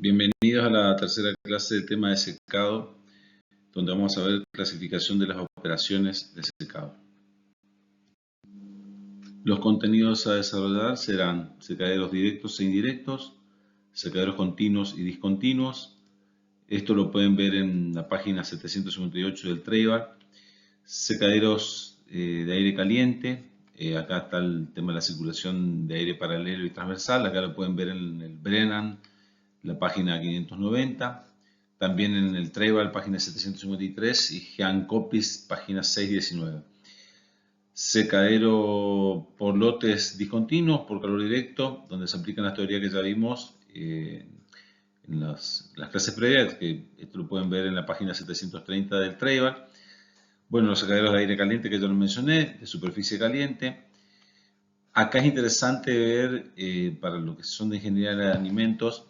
Bienvenidos a la tercera clase del tema de secado, donde vamos a ver clasificación de las operaciones de secado. Los contenidos a desarrollar serán secaderos directos e indirectos, secaderos continuos y discontinuos. Esto lo pueden ver en la página 758 del Treibar. Secaderos de aire caliente. Acá está el tema de la circulación de aire paralelo y transversal. Acá lo pueden ver en el Brennan, la página 590. También en el Treibar, página 753, y Jean Copis, página 619. Secadero por lotes discontinuos, por calor directo, donde se aplican las teorías que ya vimos en las clases previas, que esto lo pueden ver en la página 730 del Treibar. Bueno, los secaderos de aire caliente que ya lo mencioné, de superficie caliente. Acá es interesante ver, para lo que son de ingeniería de alimentos,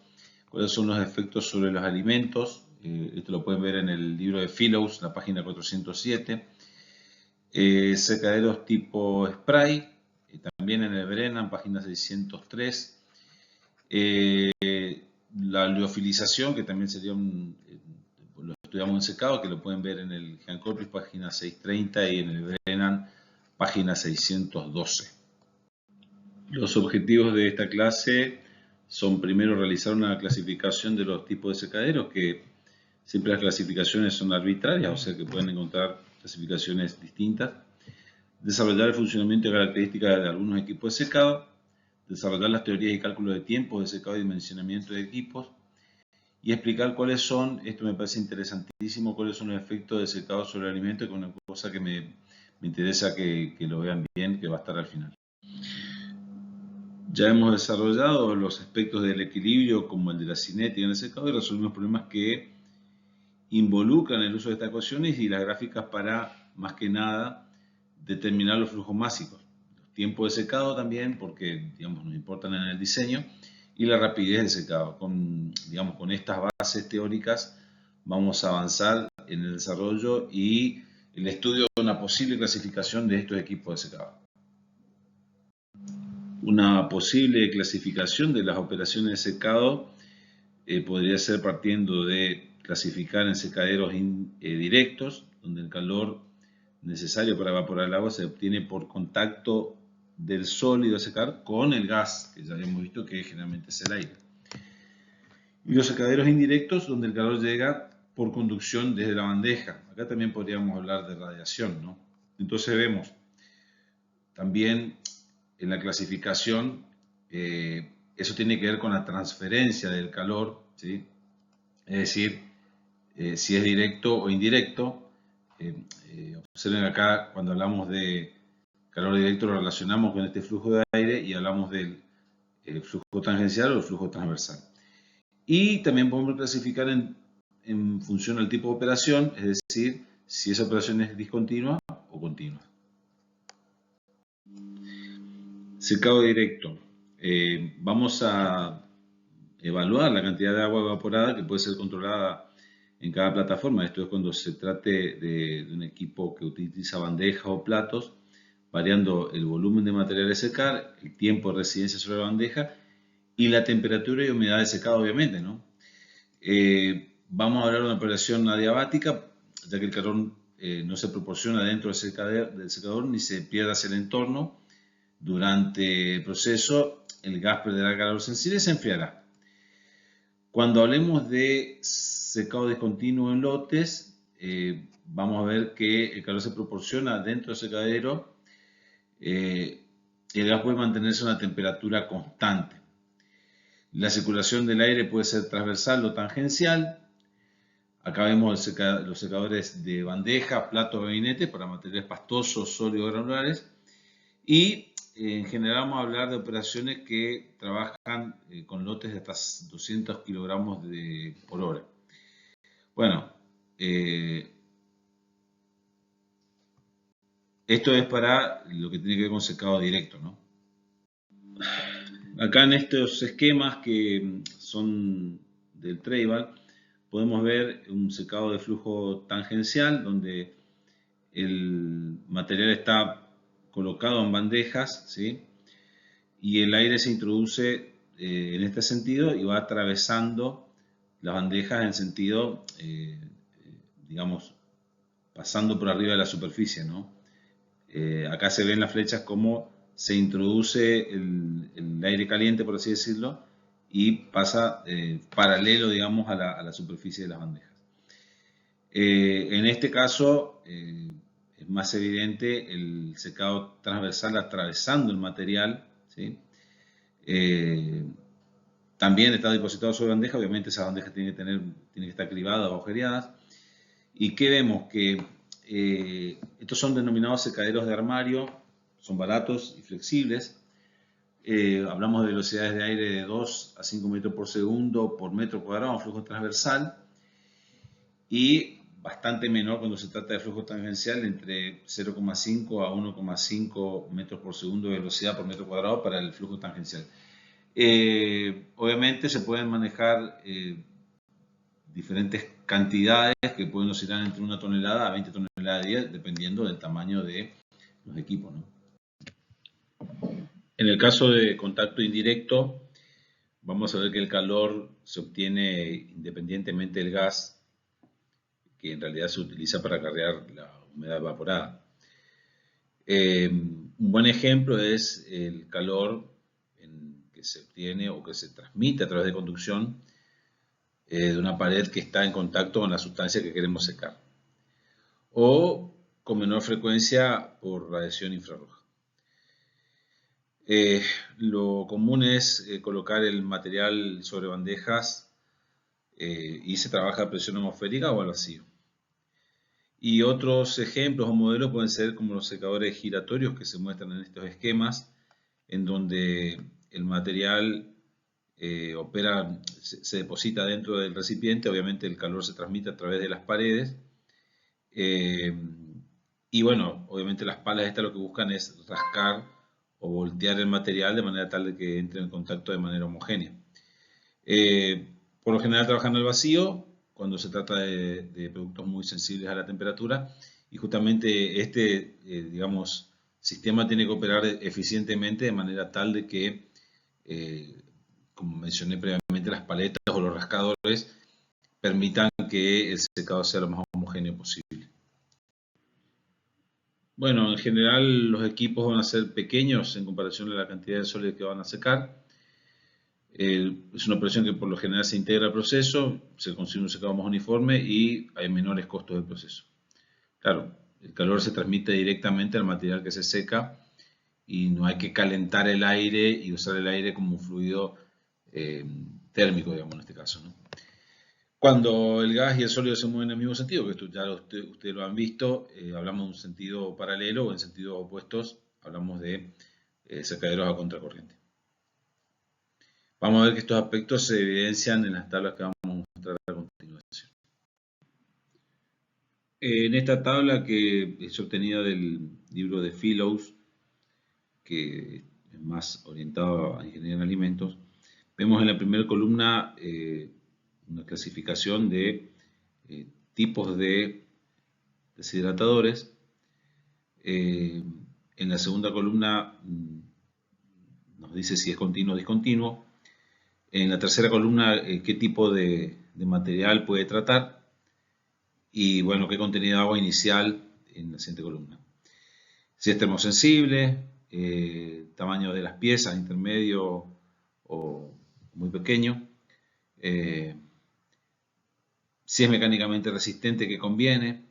cuáles son los efectos sobre los alimentos. Esto lo pueden ver en el libro de Fellows, la página 407. Secaderos tipo spray, también en el Brennan, página 603. La liofilización, que también sería lo estudiamos en secado, que lo pueden ver en el Jean Copis, página 630, y en el Brennan, página 612. Los objetivos de esta clase son primero realizar una clasificación de los tipos de secaderos, que siempre las clasificaciones son arbitrarias, o sea que pueden encontrar clasificaciones distintas. Desarrollar el funcionamiento y características de algunos equipos de secado. Desarrollar las teorías y cálculos de tiempos de secado y dimensionamiento de equipos. Y explicar cuáles son, esto me parece interesantísimo, cuáles son los efectos de secado sobre el alimento, que es una cosa que me interesa que lo vean bien, que va a estar al final. Ya hemos desarrollado los aspectos del equilibrio, como el de la cinética en el secado, y resolvimos problemas que involucran el uso de estas ecuaciones y las gráficas para, más que nada, determinar los flujos másicos. Los tiempos de secado también, porque digamos, nos importan en el diseño, y la rapidez de secado. Con estas bases teóricas vamos a avanzar en el desarrollo y el estudio de una posible clasificación de estos equipos de secado. Una posible clasificación de las operaciones de secado podría ser partiendo de clasificar en secaderos directos, donde el calor necesario para evaporar el agua se obtiene por contacto del sólido a secar con el gas, que ya habíamos visto que generalmente es el aire. Y los secaderos indirectos, donde el calor llega por conducción desde la bandeja. Acá también podríamos hablar de radiación, ¿no? Entonces vemos también en la clasificación, eso tiene que ver con la transferencia del calor, ¿sí? Es decir, si es directo o indirecto. Observen acá, cuando hablamos de calor directo lo relacionamos con este flujo de aire y hablamos del flujo tangencial o el flujo transversal. Y también podemos clasificar en función del tipo de operación, es decir, si esa operación es discontinua o continua. Secado directo. Vamos a evaluar la cantidad de agua evaporada que puede ser controlada en cada plataforma. Esto es cuando se trate de un equipo que utiliza bandejas o platos, variando el volumen de material de secar, el tiempo de residencia sobre la bandeja y la temperatura y humedad de secado, obviamente, ¿no? Vamos a hablar de una operación adiabática, ya que el calor no se proporciona dentro del secador ni se pierde hacia el entorno. Durante el proceso, el gas perderá calor sensible y se enfriará. Cuando hablemos de secado discontinuo en lotes, vamos a ver que el calor se proporciona dentro del secadero. El gas puede mantenerse a una temperatura constante. La circulación del aire puede ser transversal o tangencial. Acá vemos los secadores de bandeja, plato, gabinete para materiales pastosos, sólidos, granulares. Y en general vamos a hablar de operaciones que trabajan con lotes de hasta 200 kilogramos por hora. Bueno, esto es para lo que tiene que ver con secado directo, ¿no? Acá en estos esquemas que son del Treibar, podemos ver un secado de flujo tangencial, donde el material está colocado en bandejas, ¿sí? Y el aire se introduce en este sentido y va atravesando las bandejas en sentido, digamos, pasando por arriba de la superficie, ¿no? Acá se ven las flechas cómo se introduce el aire caliente, por así decirlo, y pasa paralelo, digamos, a la superficie de las bandejas. En este caso es más evidente el secado transversal atravesando el material, ¿sí? También está depositado sobre bandeja, obviamente esas bandejas tienen que estar cribadas o agujereadas. ¿Y qué vemos? Que estos son denominados secaderos de armario, son baratos y flexibles. Hablamos de velocidades de aire de 2 a 5 metros por segundo por metro cuadrado, flujo transversal, y bastante menor cuando se trata de flujo tangencial, entre 0,5 a 1,5 metros por segundo de velocidad por metro cuadrado para el flujo tangencial. Obviamente se pueden manejar diferentes cantidades que pueden oscilar entre 1 tonelada a 20 toneladas día, dependiendo del tamaño de los equipos, ¿no? En el caso de contacto indirecto, vamos a ver que el calor se obtiene independientemente del gas, que en realidad se utiliza para cargar la humedad evaporada. Un buen ejemplo es el calor que se obtiene o que se transmite a través de conducción de una pared que está en contacto con la sustancia que queremos secar, o con menor frecuencia por radiación infrarroja. Lo común es colocar el material sobre bandejas y se trabaja a presión atmosférica o al vacío. Y otros ejemplos o modelos pueden ser como los secadores giratorios que se muestran en estos esquemas, en donde el material se deposita dentro del recipiente, obviamente el calor se transmite a través de las paredes, y bueno, obviamente las palas estas lo que buscan es rascar o voltear el material de manera tal de que entre en contacto de manera homogénea. Por lo general trabajan al vacío cuando se trata de productos muy sensibles a la temperatura, y justamente este, digamos, sistema tiene que operar eficientemente de manera tal de que, como mencioné previamente, las paletas o los rascadores permitan que el secado sea lo más homogéneo posible. Bueno, en general los equipos van a ser pequeños en comparación a la cantidad de sólido que van a secar. Es una operación que por lo general se integra al proceso, se consigue un secado más uniforme y hay menores costos del proceso. Claro, el calor se transmite directamente al material que se seca y no hay que calentar el aire y usar el aire como un fluido térmico, digamos, en este caso, ¿no? Cuando el gas y el sólido se mueven en el mismo sentido, que esto ya ustedes lo han visto, hablamos de un sentido paralelo, o en sentidos opuestos hablamos de secaderos a contracorriente. Vamos a ver que estos aspectos se evidencian en las tablas que vamos a mostrar a continuación. En esta tabla, que es obtenida del libro de Fellows, que es más orientado a ingeniería en alimentos, vemos en la primera columna una clasificación de tipos de deshidratadores. En la segunda columna nos dice si es continuo o discontinuo. En la tercera columna, qué tipo de material puede tratar. Y bueno, qué contenido de agua inicial en la siguiente columna. Si es termosensible, tamaño de las piezas, intermedio o muy pequeño. Si es mecánicamente resistente, que conviene,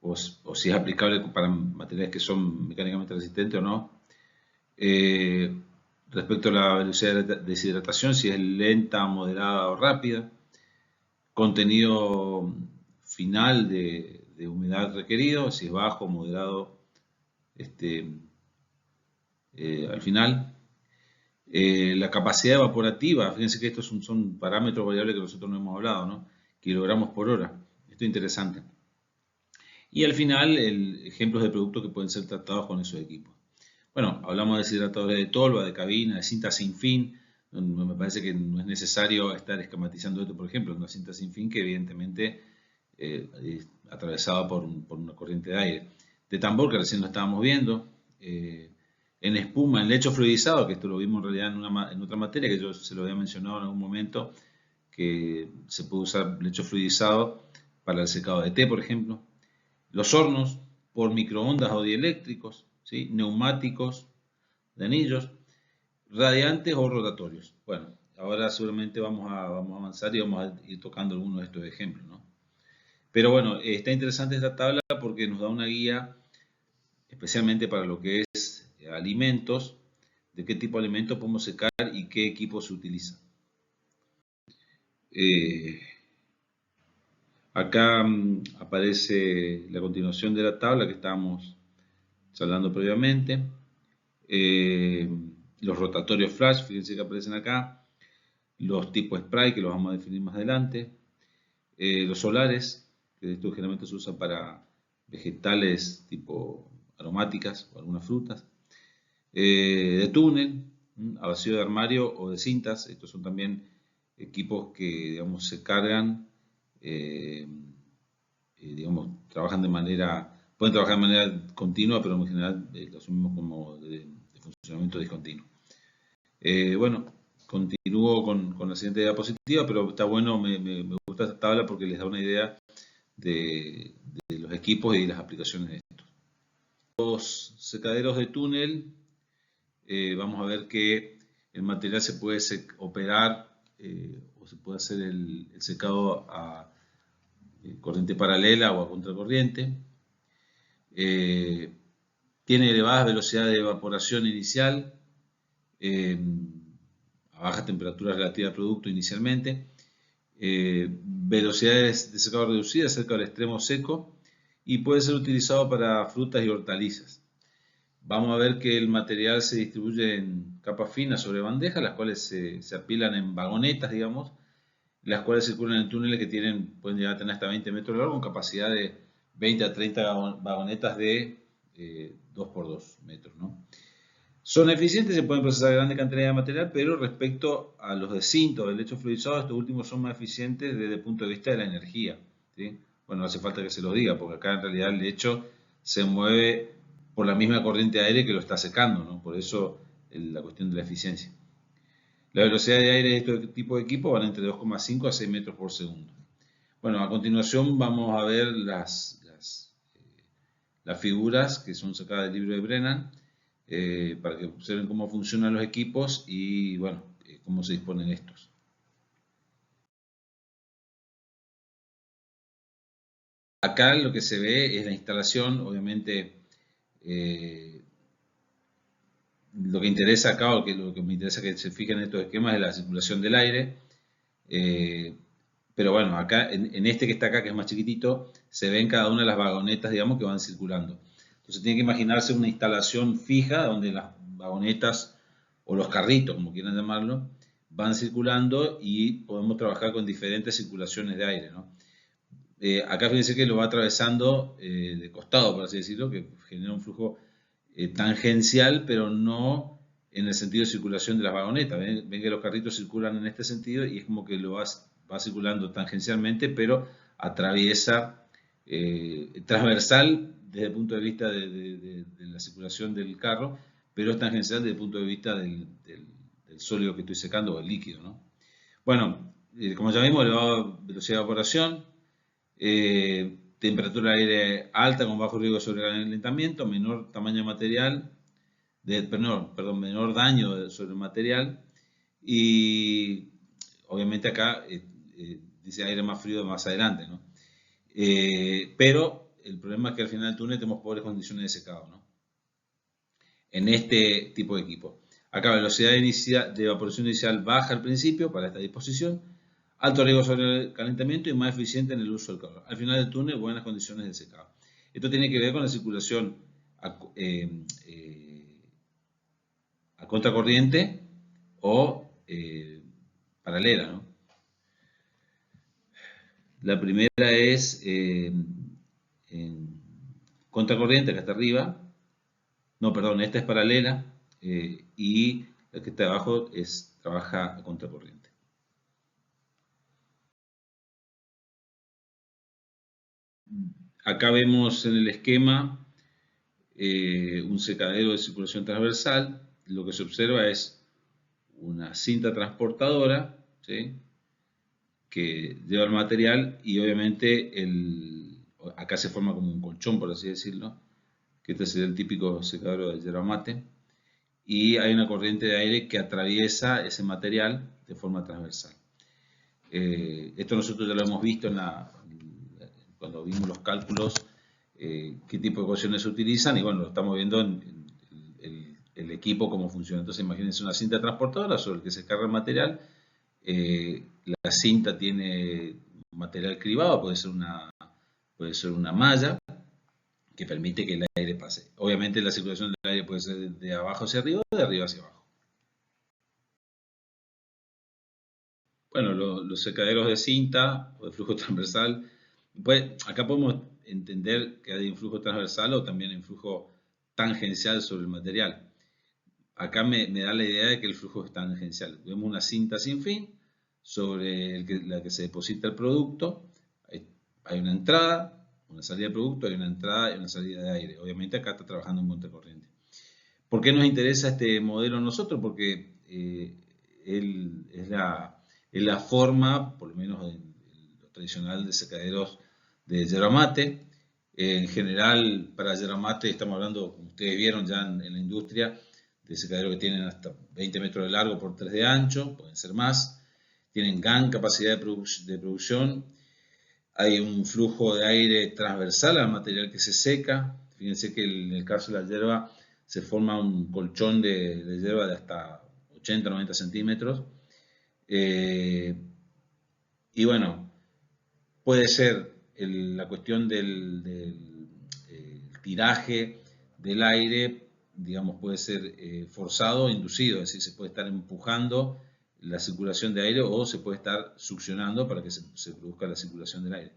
o si es aplicable para materiales que son mecánicamente resistentes o no. Respecto a la velocidad de deshidratación, si es lenta, moderada o rápida. Contenido final de humedad requerido, si es bajo, moderado, al final. La capacidad evaporativa, fíjense que estos son parámetros variables que nosotros no hemos hablado, ¿no? Kilogramos por hora. Esto es interesante. Y al final, ejemplos de productos que pueden ser tratados con esos equipos. Bueno, hablamos de deshidratadores de tolva, de cabina, de cinta sin fin. Me parece que no es necesario estar esquematizando esto, por ejemplo, una cinta sin fin que evidentemente es atravesada por una corriente de aire. De tambor, que recién lo estábamos viendo. En espuma, en lecho fluidizado, que esto lo vimos en realidad en otra materia que yo se lo había mencionado en algún momento, que se puede usar lecho fluidizado para el secado de té, por ejemplo. Los hornos por microondas o dieléctricos, ¿sí? Neumáticos de anillos, radiantes o rotatorios. Bueno, ahora seguramente vamos a avanzar y vamos a ir tocando algunos de estos ejemplos, ¿no? Pero bueno, está interesante esta tabla porque nos da una guía, especialmente para lo que es alimentos, de qué tipo de alimentos podemos secar y qué equipo se utiliza. Acá aparece la continuación de la tabla que estábamos hablando previamente. Los rotatorios flash, fíjense que aparecen acá. Los tipos spray, que los vamos a definir más adelante. Los solares, que esto generalmente se usa para vegetales tipo aromáticas o algunas frutas. De túnel, a vacío de armario o de cintas. Estos son también equipos que, digamos, se cargan, digamos, pueden trabajar de manera continua, pero en general lo asumimos como de funcionamiento discontinuo. Bueno, continúo con la siguiente diapositiva, pero está bueno, me gusta esta tabla porque les da una idea de los equipos y las aplicaciones de estos. Los secaderos de túnel, vamos a ver que el material se puede operar o se puede hacer el secado a corriente paralela o a contracorriente. Tiene elevadas velocidades de evaporación inicial, a baja temperatura relativa al producto inicialmente, velocidades de secado reducidas cerca del extremo seco y puede ser utilizado para frutas y hortalizas. Vamos a ver que el material se distribuye en capas finas sobre bandejas, las cuales se apilan en vagonetas, digamos, las cuales circulan en túneles que pueden llegar a tener hasta 20 metros de largo, con capacidad de 20 a 30 vagonetas de 2x2 metros, ¿no? Son eficientes, se pueden procesar grandes cantidades de material, pero respecto a los de cinto, del lecho fluidizado, estos últimos son más eficientes desde el punto de vista de la energía, ¿sí? Bueno, no hace falta que se los diga, porque acá en realidad el lecho se mueve por la misma corriente de aire que lo está secando, ¿no? Por eso la cuestión de la eficiencia. La velocidad de aire de este tipo de equipo van entre 2,5 a 6 metros por segundo. Bueno, a continuación vamos a ver las figuras que son sacadas del libro de Brennan, para que observen cómo funcionan los equipos y, bueno, cómo se disponen estos. Acá lo que se ve es la instalación, obviamente. Lo que interesa acá, o lo que me interesa que se fijen en estos esquemas, es la circulación del aire. Pero bueno, acá, en este que está acá, que es más chiquitito, se ven cada una de las vagonetas, digamos, que van circulando. Entonces tiene que imaginarse una instalación fija donde las vagonetas o los carritos, como quieran llamarlo, van circulando y podemos trabajar con diferentes circulaciones de aire, ¿no? Acá fíjense que lo va atravesando de costado, por así decirlo, que genera un flujo tangencial, pero no en el sentido de circulación de las vagonetas. Ven que los carritos circulan en este sentido y es como que lo va circulando tangencialmente, pero atraviesa transversal desde el punto de vista de la circulación del carro, pero es tangencial desde el punto de vista del sólido que estoy secando o el líquido, ¿no? Bueno, como ya vimos, elevada velocidad de evaporación, temperatura de aire alta con bajo riesgo de sobrecalentamiento, menor tamaño de material, menor daño sobre el material, y obviamente acá dice aire más frío más adelante, ¿no? Pero el problema es que al final del túnel tenemos pobres condiciones de secado, ¿no? En este tipo de equipo. Acá velocidad de evaporación inicial baja al principio para esta disposición, alto riesgo sobre el calentamiento y más eficiente en el uso del calor. Al final del túnel, buenas condiciones de secado. Esto tiene que ver con la circulación a contracorriente o paralela, ¿no? La primera es en contracorriente, que está arriba. No, perdón, esta es paralela y la que está abajo trabaja a contracorriente. Acá vemos en el esquema un secadero de circulación transversal. Lo que se observa es una cinta transportadora, ¿sí? que lleva el material y obviamente acá se forma como un colchón, por así decirlo, que este sería el típico secadero de yerba mate, y hay una corriente de aire que atraviesa ese material de forma transversal. Esto nosotros ya lo hemos visto cuando vimos los cálculos, qué tipo de ecuaciones se utilizan, y bueno, lo estamos viendo en el equipo cómo funciona. Entonces imagínense una cinta transportadora sobre el que se carga el material. La cinta tiene material cribado, puede ser una malla que permite que el aire pase. Obviamente la circulación del aire puede ser de abajo hacia arriba o de arriba hacia abajo. Bueno, los secaderos de cinta o de flujo transversal, pues acá podemos entender que hay un flujo transversal o también un flujo tangencial sobre el material. Acá me da la idea de que el flujo es tangencial. Vemos una cinta sin fin sobre la que se deposita el producto. Hay una entrada, una salida de producto, hay una entrada y una salida de aire. Obviamente acá está trabajando en contracorriente. ¿Por qué nos interesa este modelo a nosotros? Porque es la forma, por lo menos en lo tradicional, de secaderos de yerba mate. En general, para yerba mate estamos hablando, como ustedes vieron ya en la industria, de secaderos que tienen hasta 20 metros de largo por 3 de ancho, pueden ser más. Tienen gran capacidad de producción. Hay un flujo de aire transversal al material que se seca. Fíjense que en el caso de la yerba se forma un colchón de yerba de hasta 80-90 centímetros. Y bueno, puede ser la cuestión del tiraje del aire, digamos, puede ser forzado o inducido, es decir, se puede estar empujando la circulación de aire o se puede estar succionando para que se produzca la circulación del aire.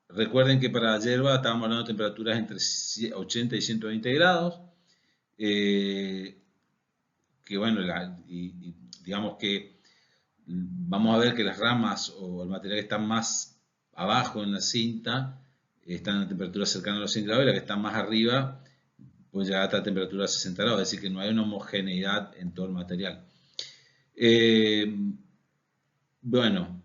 Recuerden que para la yerba estábamos hablando de temperaturas entre 80 y 120 grados, que bueno, digamos que vamos a ver que las ramas o el material que está más abajo en la cinta están a temperaturas cercanas a los 100 grados y la que está más arriba pues ya está a temperatura de 60 grados, es decir que no hay una homogeneidad en todo el material. Bueno,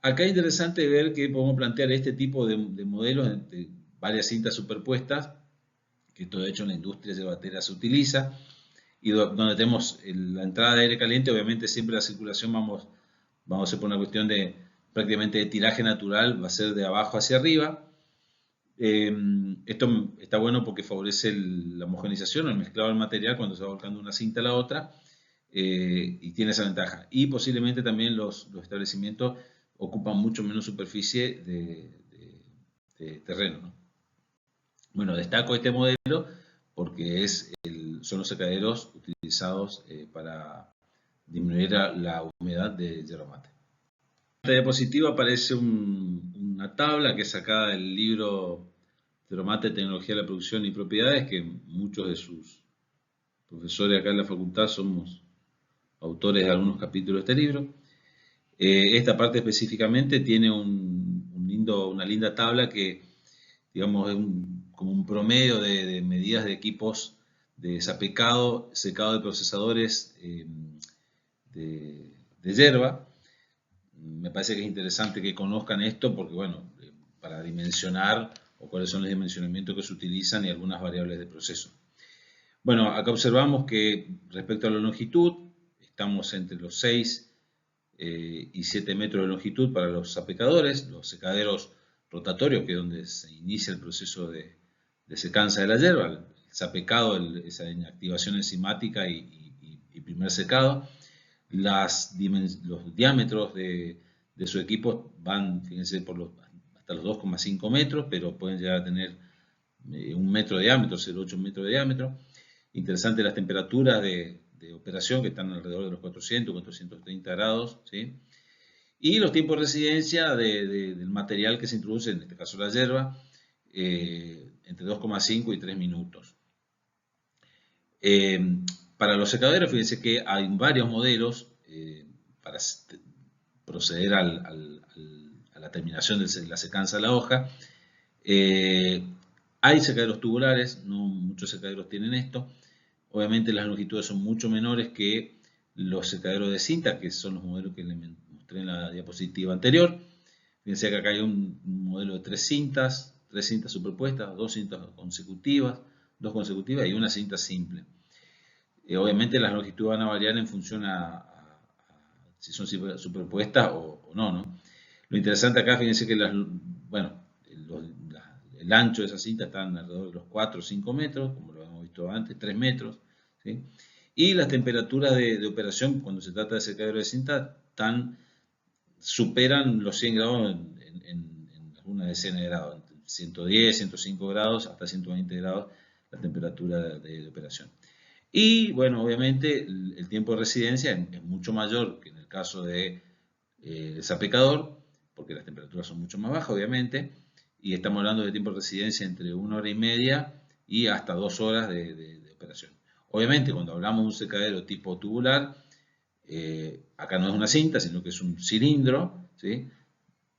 acá es interesante ver que podemos plantear este tipo de modelos de varias cintas superpuestas, que todo hecho en la industria yerbatera se utiliza, y donde tenemos la entrada de aire caliente, obviamente siempre la circulación vamos a hacer por una cuestión de prácticamente de tiraje natural, va a ser de abajo hacia arriba. Esto está bueno porque favorece la homogeneización, el mezclado del material cuando se va volcando una cinta a la otra, y tiene esa ventaja. Y posiblemente también los establecimientos ocupan mucho menos superficie de terreno, ¿no? Bueno, destaco este modelo porque son los secaderos utilizados para disminuir la humedad de yerba mate. En esta diapositiva aparece una tabla que es sacada del libro Yerba Mate, Tecnología de la Producción y Propiedades, que muchos de sus profesores acá en la facultad somos autores de algunos capítulos de este libro. Esta parte específicamente tiene una linda tabla que, digamos, es como un promedio de medidas de equipos de sapecado, secado de procesadores de yerba. Me parece que es interesante que conozcan esto porque, bueno, para dimensionar o cuáles son los dimensionamientos que se utilizan y algunas variables de proceso. Bueno, acá observamos que respecto a la longitud, estamos entre los 6 y 7 metros de longitud para los sapecadores, los secaderos rotatorios, que es donde se inicia el proceso de secanza de la yerba, el sapecado, esa activación enzimática y primer secado. Los diámetros de su equipo van, fíjense, hasta los 2,5 metros, pero pueden llegar a tener 1 metro de diámetro, 0,8 metros de diámetro. Interesante las temperaturas de operación que están alrededor de los 400, 430 grados, ¿sí? Y los tiempos de residencia del material que se introduce, en este caso la yerba, entre 2,5 y 3 minutos. Para los secaderos, fíjense que hay varios modelos para proceder a la terminación de la secanza de la hoja. Hay secaderos tubulares, no muchos secaderos tienen esto. Obviamente las longitudes son mucho menores que los secaderos de cinta, que son los modelos que les mostré mostré en la diapositiva anterior. Fíjense que acá hay un modelo de tres cintas superpuestas, dos cintas consecutivas, dos consecutivas y una cinta simple. Obviamente las longitudes van a variar en función a si son superpuestas o no, ¿no? Lo interesante acá, fíjense que bueno, el ancho de esa cinta está alrededor de los 4 o 5 metros, como lo hemos visto antes, 3 metros, ¿sí? Y las temperaturas de operación, cuando se trata de secadero de cinta, superan los 100 grados en alguna decena de grados, 110, 105 grados, hasta 120 grados la temperatura de operación. Y bueno, obviamente el tiempo de residencia es mucho mayor que en el caso de desapecador, porque las temperaturas son mucho más bajas, obviamente, y estamos hablando de tiempo de residencia entre 1 hora y media y hasta 2 horas de operación. Obviamente, cuando hablamos de un secadero tipo tubular, acá no es una cinta, sino que es un cilindro, ¿sí?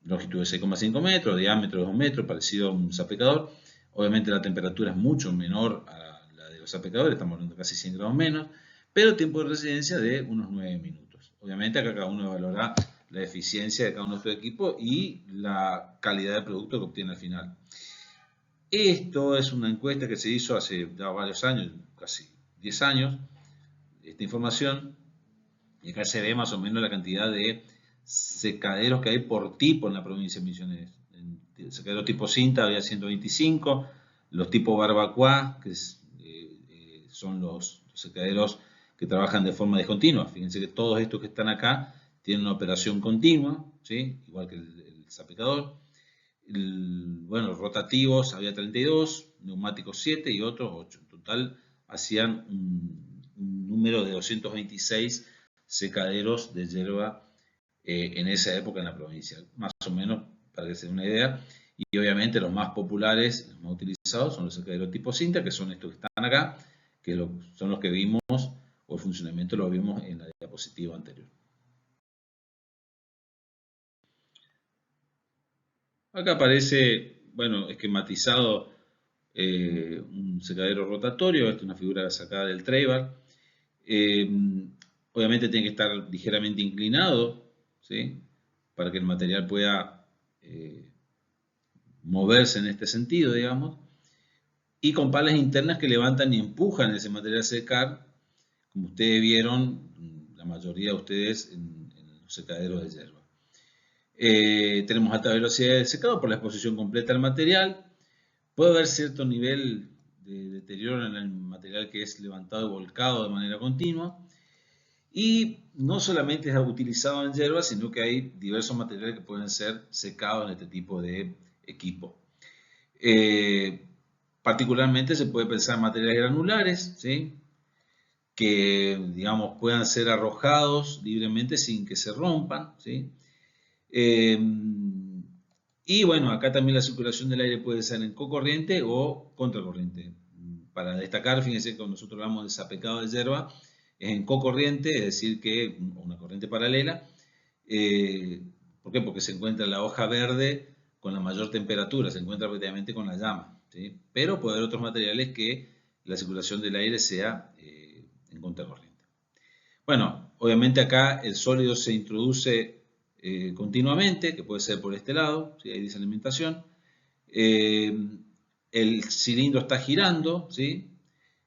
Longitud de 6,5 metros, diámetro de 2 metros, parecido a un sapecador. Obviamente la temperatura es mucho menor a la de los sapecadores, estamos hablando de casi 100 grados menos, pero tiempo de residencia de unos 9 minutos. Obviamente acá cada uno evaluará la eficiencia de cada uno de estos equipos y la calidad de producto que obtiene al final. Esto es una encuesta que se hizo hace ya varios años, casi 10 años, esta información, y acá se ve más o menos la cantidad de secaderos que hay por tipo en la provincia de Misiones. En el secadero tipo cinta había 125, los tipo barbacoa, que son los secaderos que trabajan de forma discontinua. Fíjense que todos estos que están acá tienen una operación continua, ¿sí? Igual que el sapecador. Bueno, rotativos había 32, neumáticos 7 y otros 8. En total hacían un número de 226 secaderos de hierba en esa época en la provincia, más o menos para que se den una idea. Y obviamente los más populares, los más utilizados son los secaderos tipo cinta, que son estos que están acá, que son los que vimos, o el funcionamiento lo vimos en la diapositiva anterior. Acá aparece, bueno, esquematizado un secadero rotatorio, esta es una figura sacada del Treibar. Obviamente tiene que estar ligeramente inclinado, ¿sí? Para que el material pueda moverse en este sentido, digamos. Y con palas internas que levantan y empujan ese material a secar, como ustedes vieron, la mayoría de ustedes en los secaderos de hierba. Tenemos alta velocidad de secado por la exposición completa al material. Puede haber cierto nivel de deterioro en el material que es levantado y volcado de manera continua. Y no solamente es utilizado en hierba, sino que hay diversos materiales que pueden ser secados en este tipo de equipo. Particularmente se puede pensar en materiales granulares, ¿sí? Que, digamos, puedan ser arrojados libremente sin que se rompan, ¿sí? Y bueno, acá también la circulación del aire puede ser en cocorriente o contracorriente. Para destacar, fíjense que cuando nosotros hablamos de sapecado de hierba, es en cocorriente, es decir, que una corriente paralela. ¿Por qué? Porque se encuentra la hoja verde con la mayor temperatura, se encuentra prácticamente con la llama, ¿sí? Pero puede haber otros materiales que la circulación del aire sea en contracorriente. Bueno, obviamente acá el sólido se introduce continuamente, que puede ser por este lado, si hay desalimentación. El cilindro está girando, ¿sí?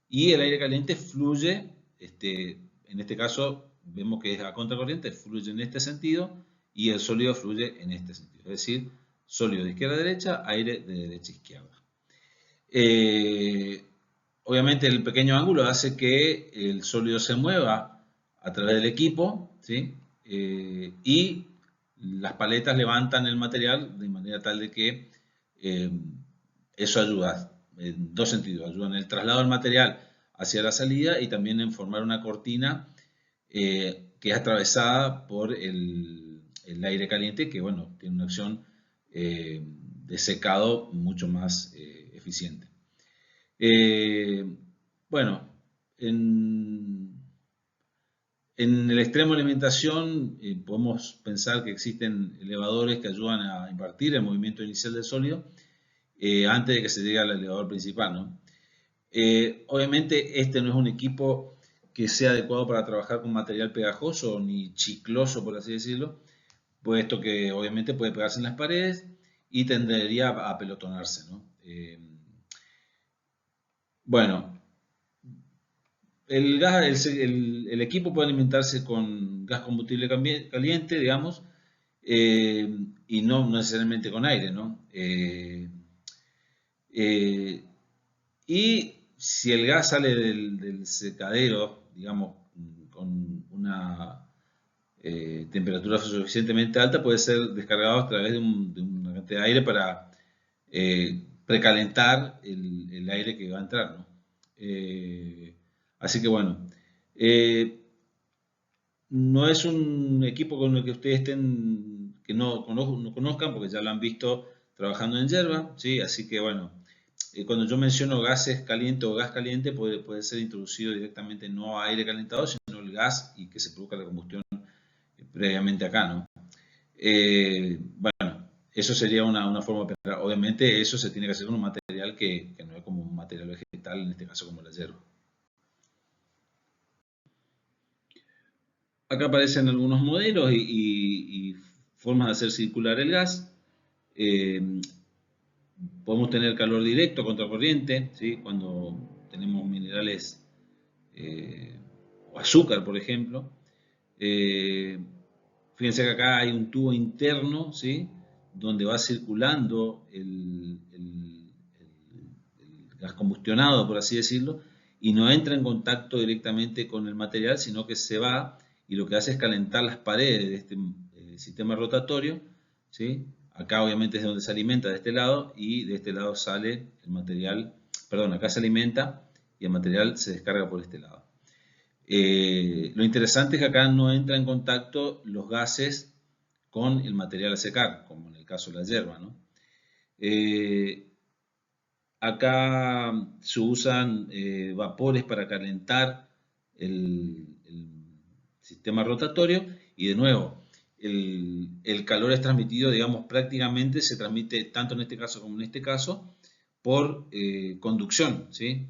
Y el aire caliente fluye, en este caso vemos que es a contracorriente, fluye en este sentido y el sólido fluye en este sentido. Es decir, sólido de izquierda a derecha, aire de derecha a izquierda. Obviamente el pequeño ángulo hace que el sólido se mueva a través del equipo, ¿sí? Y las paletas levantan el material de manera tal de que eso ayuda en dos sentidos, ayuda en el traslado del material hacia la salida y también en formar una cortina que es atravesada por el aire caliente que, bueno, tiene una acción de secado mucho más eficiente. Bueno, en el extremo de alimentación podemos pensar que existen elevadores que ayudan a impartir el movimiento inicial del sólido antes de que se llegue al elevador principal, ¿no? Obviamente este no es un equipo que sea adecuado para trabajar con material pegajoso ni chicloso, por así decirlo, puesto que obviamente puede pegarse en las paredes y tendería a pelotonarse, ¿no? Bueno, el equipo puede alimentarse con gas combustible caliente, digamos, y no necesariamente con aire, ¿no? Eh, y si el gas sale del secadero, digamos, con una temperatura suficientemente alta, puede ser descargado a través de una cantidad de aire para precalentar el aire que va a entrar, ¿no? Así que bueno, eh, no es un equipo con el que ustedes que no conozcan, porque ya lo han visto trabajando en yerba, ¿sí? Así que bueno, cuando yo menciono gases caliente o gas caliente, puede ser introducido directamente no a aire calentado, sino el gas y que se produzca la combustión previamente acá, ¿no? Bueno, eso sería una forma de operar. Obviamente eso se tiene que hacer con un material que no es como un material vegetal, en este caso como la yerba. Acá aparecen algunos modelos y formas de hacer circular el gas. Podemos tener calor directo contra corriente, ¿sí? Cuando tenemos minerales o azúcar, por ejemplo. Eh, Fíjense que acá hay un tubo interno, ¿sí? Donde va circulando el gas combustionado, por así decirlo, y no entra en contacto directamente con el material, sino que se va y lo que hace es calentar las paredes de este sistema rotatorio, ¿sí? Acá obviamente es donde se alimenta de este lado y de este lado sale el material, perdón, acá se alimenta y el material se descarga por este lado. Lo interesante es que acá no entra en contacto los gases con el material a secar, como en el caso de la yerba, ¿no? Acá se usan vapores para calentar el sistema rotatorio y de nuevo, el calor es transmitido, digamos, prácticamente se transmite tanto en este caso como en este caso por conducción, ¿sí?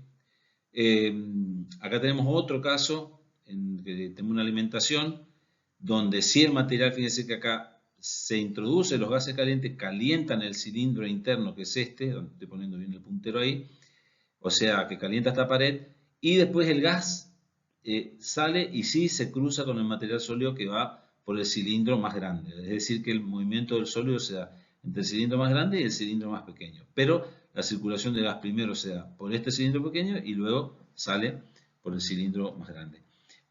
Acá tenemos otro caso en que tenemos una alimentación donde si el material, fíjense que acá se introduce los gases calientes, calientan el cilindro interno que es este, donde estoy poniendo bien el puntero ahí, o sea que calienta esta pared y después el gas sale y sí se cruza con el material sólido que va por el cilindro más grande, es decir que el movimiento del sólido se da entre el cilindro más grande y el cilindro más pequeño, pero la circulación de gas primero se da por este cilindro pequeño y luego sale por el cilindro más grande.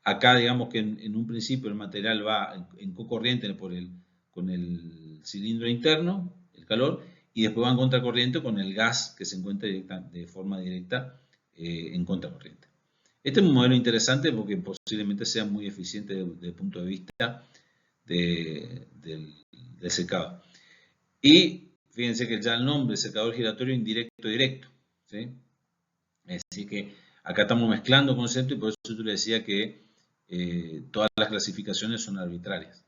Acá digamos que en un principio el material va en cocorriente con el cilindro interno, el calor, y después va en contracorriente con el gas que se encuentra de forma directa en contracorriente. Este es un modelo interesante porque posiblemente sea muy eficiente desde el punto de vista del secado. Y fíjense que ya el nombre, secador giratorio indirecto directo, ¿sí? Así que acá estamos mezclando conceptos y por eso yo le decía que todas las clasificaciones son arbitrarias.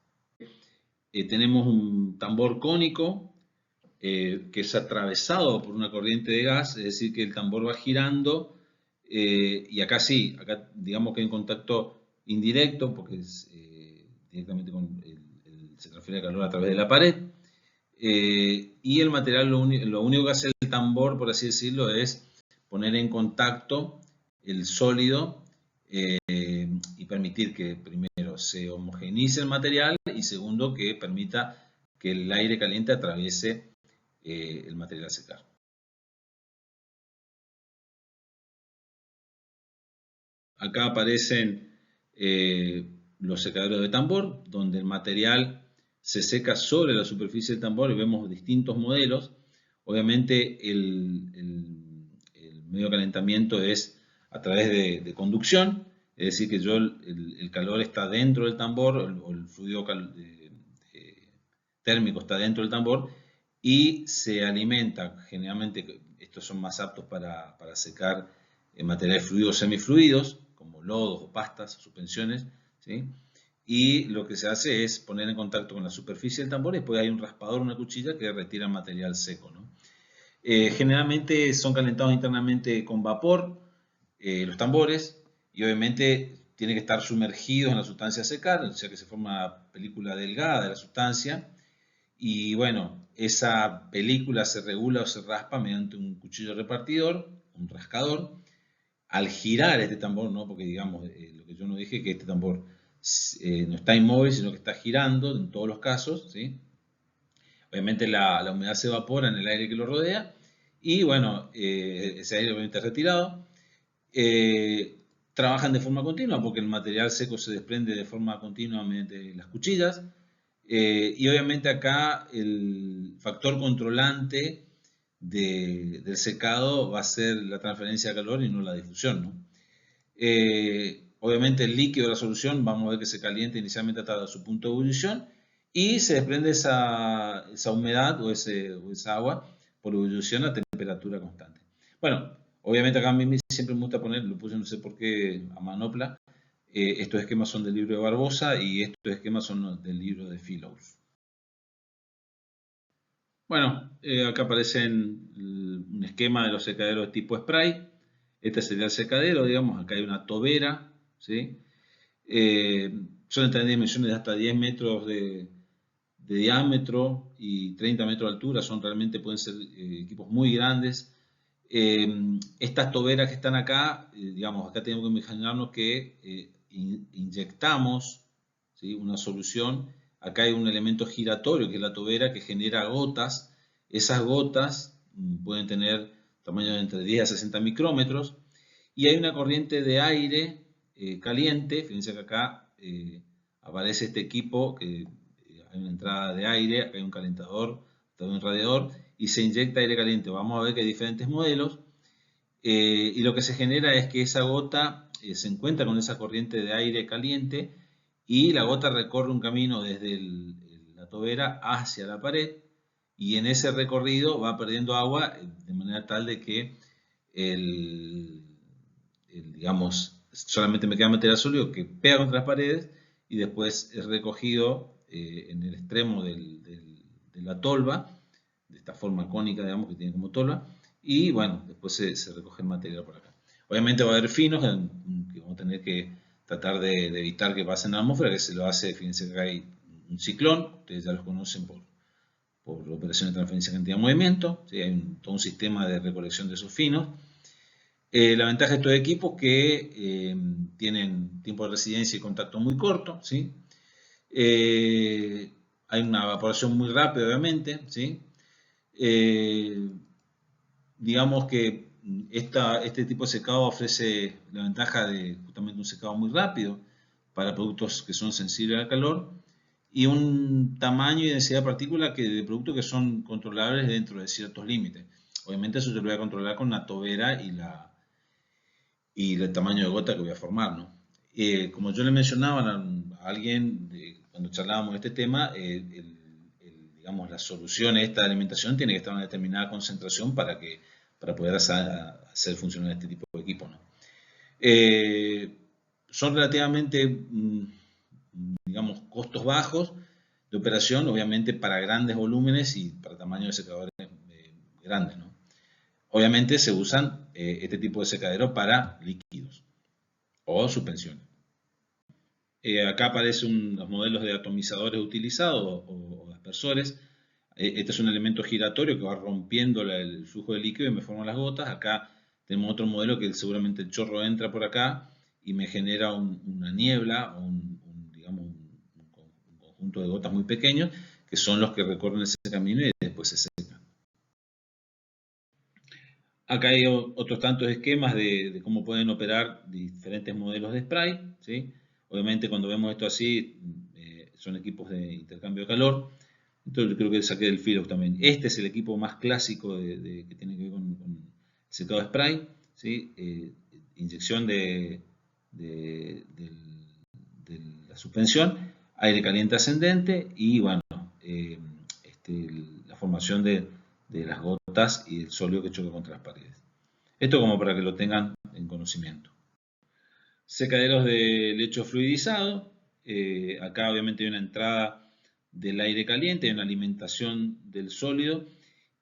Tenemos un tambor cónico que es atravesado por una corriente de gas, es decir, que el tambor va girando y acá sí, acá digamos que hay un contacto indirecto porque es, directamente se transfiere el calor a través de la pared y el material lo único que hace el tambor, por así decirlo, es poner en contacto el sólido y permitir que primero se homogeneice el material y segundo que permita que el aire caliente atraviese el material a secar. Acá aparecen los secadores de tambor, donde el material se seca sobre la superficie del tambor y vemos distintos modelos. Obviamente el medio de calentamiento es a través de conducción, es decir que el calor está dentro del tambor, o el fluido térmico está dentro del tambor y se alimenta, generalmente estos son más aptos para secar materiales fluidos semifluidos, como lodos o pastas, suspensiones, ¿sí? Y lo que se hace es poner en contacto con la superficie del tambor y después hay un raspador, una cuchilla que retira material seco, ¿no? Generalmente son calentados internamente con vapor los tambores y obviamente tiene que estar sumergido en la sustancia a secar, o sea que se forma una película delgada de la sustancia. Y bueno, esa película se regula o se raspa mediante un cuchillo repartidor, un rascador. Al girar este tambor, ¿no? Porque digamos, lo que yo no dije, que este tambor no está inmóvil, sino que está girando en todos los casos, ¿sí? Obviamente la humedad se evapora en el aire que lo rodea y bueno, ese aire obviamente es retirado. Eh, Trabajan de forma continua porque el material seco se desprende de forma continua mediante las cuchillas. Y obviamente acá el factor controlante del secado va a ser la transferencia de calor y no la difusión, ¿no? Obviamente el líquido de la solución, vamos a ver que se calienta inicialmente hasta su punto de ebullición y se desprende esa humedad o esa agua por ebullición a temperatura constante. Bueno, obviamente acá a mí siempre me gusta poner, lo puse no sé por qué a manopla, estos esquemas son del libro de Barbosa y estos esquemas son del libro de Fellows. Bueno, acá aparecen un esquema de los secaderos de tipo spray. Este sería el secadero, digamos, acá hay una tobera, ¿sí? Suelen tener dimensiones de hasta 10 metros de diámetro y 30 metros de altura, pueden ser equipos muy grandes. Estas toberas que están acá, digamos, acá tenemos que imaginarnos que inyectamos, ¿sí?, una solución. Acá hay un elemento giratorio que es la tobera que genera gotas. Esas gotas pueden tener tamaño de entre 10 a 60 micrómetros y hay una corriente de aire caliente. Fíjense que acá aparece este equipo que hay una entrada de aire, acá hay un calentador, también un radiador y se inyecta aire caliente. Vamos a ver que hay diferentes modelos y lo que se genera es que esa gota se encuentra con esa corriente de aire caliente y la gota recorre un camino desde la tobera hacia la pared y en ese recorrido va perdiendo agua de manera tal de que digamos, solamente me queda material sólido que pega contra las paredes y después es recogido en el extremo de la tolva, de esta forma cónica, digamos, que tiene como tolva, y bueno, después se recoge el material por acá. Obviamente va a haber finos que vamos a tener que tratar de evitar que pasen a la atmósfera, que se lo hace, fíjense que hay un ciclón, ustedes ya los conocen por operación de transferencia de cantidad de movimiento, ¿sí? Hay todo un sistema de recolección de esos finos. La ventaja de estos equipos es que tienen tiempo de residencia y contacto muy corto, ¿sí? Hay una evaporación muy rápida, obviamente, ¿sí? Digamos que este tipo de secado ofrece la ventaja de justamente un secado muy rápido para productos que son sensibles al calor y un tamaño y densidad de partículas de productos que son controlables dentro de ciertos límites. Obviamente eso yo lo voy a controlar con la tobera y el tamaño de gota que voy a formar, ¿no? Como yo le mencionaba a alguien cuando charlábamos de este tema, digamos, la solución a esta alimentación tiene que estar en una determinada concentración para poder hacer funcionar este tipo de equipo, ¿no? Son relativamente, digamos, costos bajos de operación, obviamente para grandes volúmenes y para tamaños de secadores grandes, ¿no? Obviamente se usan este tipo de secadero para líquidos o suspensiones. Acá aparecen los modelos de atomizadores utilizados o aspersores. Este es un elemento giratorio que va rompiendo el flujo de líquido y me forma las gotas. Acá tenemos otro modelo que seguramente el chorro entra por acá y me genera una niebla o digamos, un conjunto de gotas muy pequeños que son los que recorren ese camino y después se secan. Acá hay otros tantos esquemas de cómo pueden operar diferentes modelos de spray, ¿sí? Obviamente cuando vemos esto así, son equipos de intercambio de calor. Entonces yo creo que saqué del Philips también. Este es el equipo más clásico que tiene que ver con secado de spray, ¿sí? Inyección de la suspensión, aire caliente ascendente y bueno, la formación de las gotas y el sólido que choca contra las paredes. Esto como para que lo tengan en conocimiento. Secaderos de lecho fluidizado. Acá obviamente hay una entrada del aire caliente, hay una alimentación del sólido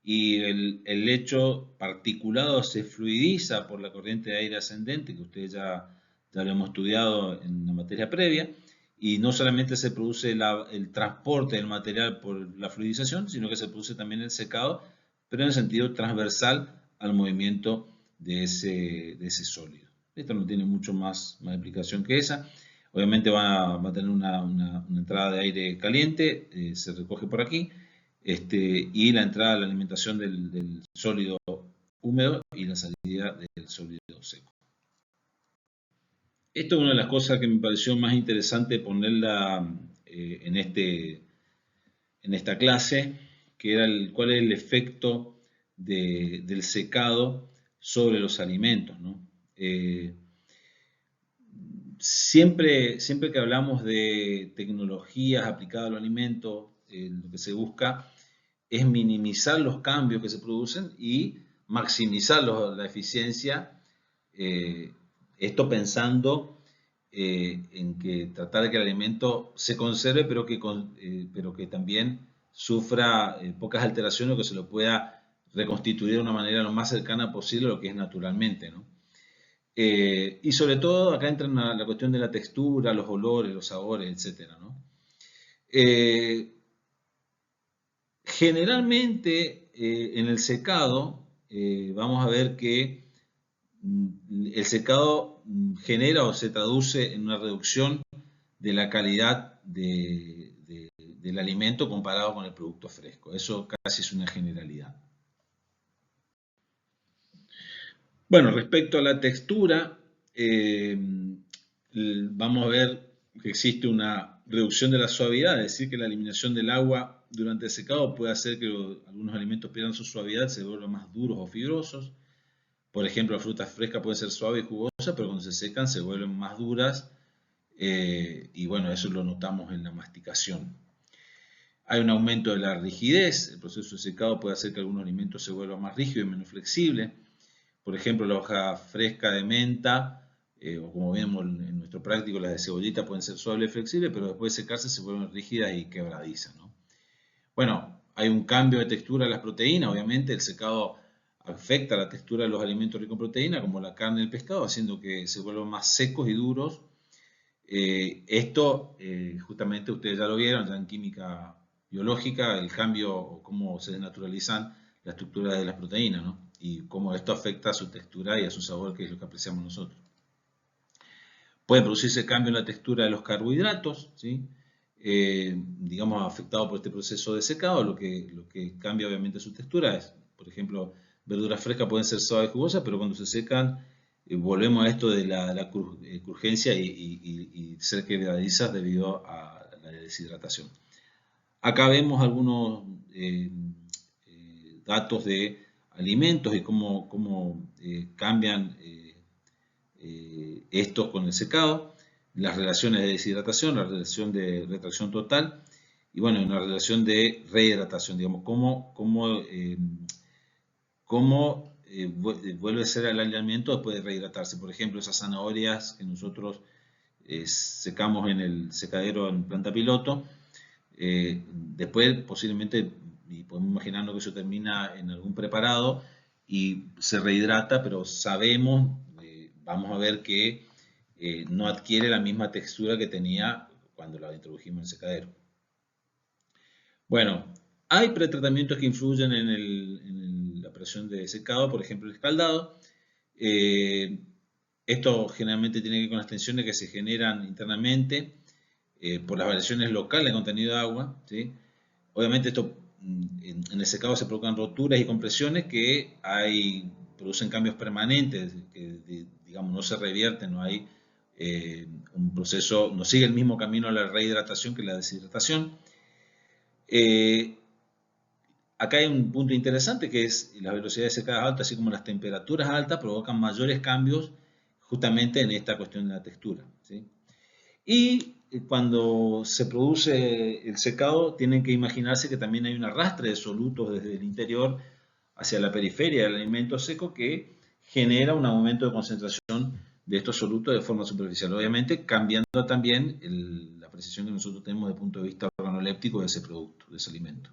y el lecho particulado se fluidiza por la corriente de aire ascendente que ustedes ya ya lo hemos estudiado en la materia previa, y no solamente se produce el transporte del material por la fluidización, sino que se produce también el secado, pero en el sentido transversal al movimiento de ese sólido. Esto no tiene mucho más explicación que esa. Obviamente va a tener una entrada de aire caliente, se recoge por aquí, y la entrada a la alimentación del sólido húmedo y la salida del sólido seco. Esto es una de las cosas que me pareció más interesante ponerla en esta clase, que era cuál es el efecto del secado sobre los alimentos, ¿no? Siempre que hablamos de tecnologías aplicadas a los alimentos, lo que se busca es minimizar los cambios que se producen y maximizar la eficiencia, esto pensando en que tratar de que el alimento se conserve, pero que también sufra pocas alteraciones o que se lo pueda reconstituir de una manera lo más cercana posible a lo que es naturalmente, ¿no? Y sobre todo acá entra la cuestión de la textura, los olores, los sabores, etc., ¿no? Generalmente en el secado vamos a ver que el secado genera o se traduce en una reducción de la calidad del alimento comparado con el producto fresco. Eso casi es una generalidad. Bueno, respecto a la textura, vamos a ver que existe una reducción de la suavidad, es decir, que la eliminación del agua durante el secado puede hacer que algunos alimentos pierdan su suavidad, se vuelvan más duros o fibrosos. Por ejemplo, las frutas frescas pueden ser suaves y jugosas, pero cuando se secan se vuelven más duras, y bueno, eso lo notamos en la masticación. Hay un aumento de la rigidez, el proceso de secado puede hacer que algunos alimentos se vuelvan más rígidos y menos flexibles. Por ejemplo, la hoja fresca de menta, o como vemos en nuestro práctico, las de cebollita pueden ser suaves y flexibles, pero después de secarse se vuelven rígidas y quebradizas, ¿no? Bueno, hay un cambio de textura de las proteínas, obviamente el secado afecta la textura de los alimentos ricos en proteína, como la carne y el pescado, haciendo que se vuelvan más secos y duros. Esto, justamente ustedes ya lo vieron, ya en química biológica, el cambio o cómo se desnaturalizan la estructura de las proteínas, ¿no? Y cómo esto afecta a su textura y a su sabor, que es lo que apreciamos nosotros. Puede producirse cambio en la textura de los carbohidratos, ¿sí? Digamos, afectado por este proceso de secado, lo que cambia obviamente su textura es, por ejemplo, verduras frescas pueden ser suaves y jugosas, pero cuando se secan, volvemos a esto de la crujencia y ser quebradizas debido a la deshidratación. Acá vemos algunos datos de alimentos y cómo cambian estos con el secado, las relaciones de deshidratación, la relación de retracción total y bueno, una relación de rehidratación, digamos, cómo vuelve a ser el alimento después de rehidratarse. Por ejemplo, esas zanahorias que nosotros secamos en el secadero en planta piloto, después posiblemente, y podemos imaginarnos que eso termina en algún preparado y se rehidrata, pero sabemos, vamos a ver que no adquiere la misma textura que tenía cuando la introdujimos en el secadero. Bueno, hay pretratamientos que influyen en la operación de secado, por ejemplo el escaldado. Esto generalmente tiene que ver con las tensiones que se generan internamente por las variaciones locales de contenido de agua, ¿sí? Obviamente esto en el secado se provocan roturas y compresiones que producen cambios permanentes, que digamos no se revierten, no hay un proceso, no sigue el mismo camino a la rehidratación que la deshidratación. Acá hay un punto interesante que es las velocidades de secada altas, así como las temperaturas altas, provocan mayores cambios justamente en esta cuestión de la textura, ¿sí? Y cuando se produce el secado, tienen que imaginarse que también hay un arrastre de solutos desde el interior hacia la periferia del alimento seco que genera un aumento de concentración de estos solutos de forma superficial. Obviamente cambiando también la precisión que nosotros tenemos desde el punto de vista organoléptico de ese producto, de ese alimento.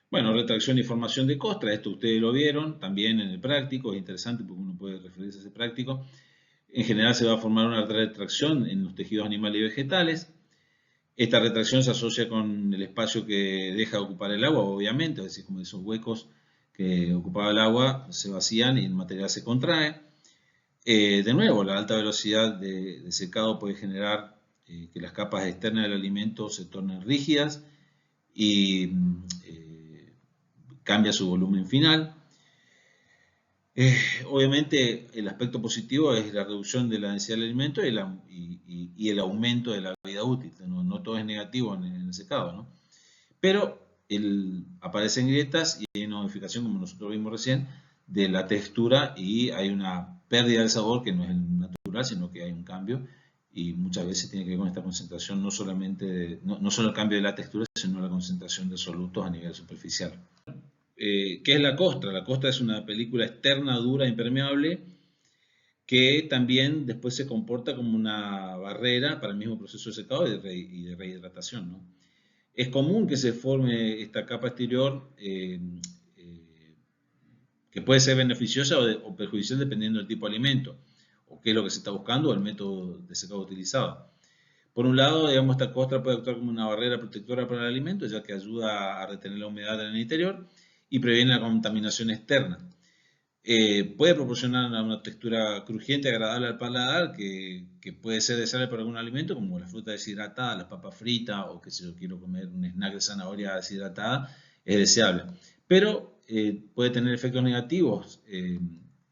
Bueno, retracción y formación de costras, esto ustedes lo vieron también en el práctico, es interesante porque uno puede referirse a ese práctico. En general se va a formar una retracción en los tejidos animales y vegetales. Esta retracción se asocia con el espacio que deja de ocupar el agua, obviamente, es decir, como esos huecos que ocupaba el agua se vacían y el material se contrae. De nuevo, la alta velocidad de secado puede generar que las capas externas del alimento se tornen rígidas y cambia su volumen final. Obviamente el aspecto positivo es la reducción de la densidad del alimento y el aumento de la vida útil. No todo es negativo en el secado, ¿no? Pero aparecen grietas y hay una modificación, como nosotros vimos recién, de la textura y hay una pérdida del sabor que no es el natural, sino que hay un cambio y muchas veces tiene que ver con esta concentración, no solamente no solo el cambio de la textura, sino la concentración de solutos a nivel superficial. ¿Qué es la costra? La costra es una película externa, dura, impermeable, que también después se comporta como una barrera para el mismo proceso de secado y de rehidratación, ¿no? Es común que se forme esta capa exterior que puede ser beneficiosa o perjudicial dependiendo del tipo de alimento, o qué es lo que se está buscando o el método de secado utilizado. Por un lado, digamos, esta costra puede actuar como una barrera protectora para el alimento, ya que ayuda a retener la humedad en el interior y previene la contaminación externa. Puede proporcionar una textura crujiente, agradable al paladar, que puede ser deseable para algún alimento, como la fruta deshidratada, las papas fritas, o que si yo quiero comer un snack de zanahoria deshidratada, es deseable. Pero puede tener efectos negativos,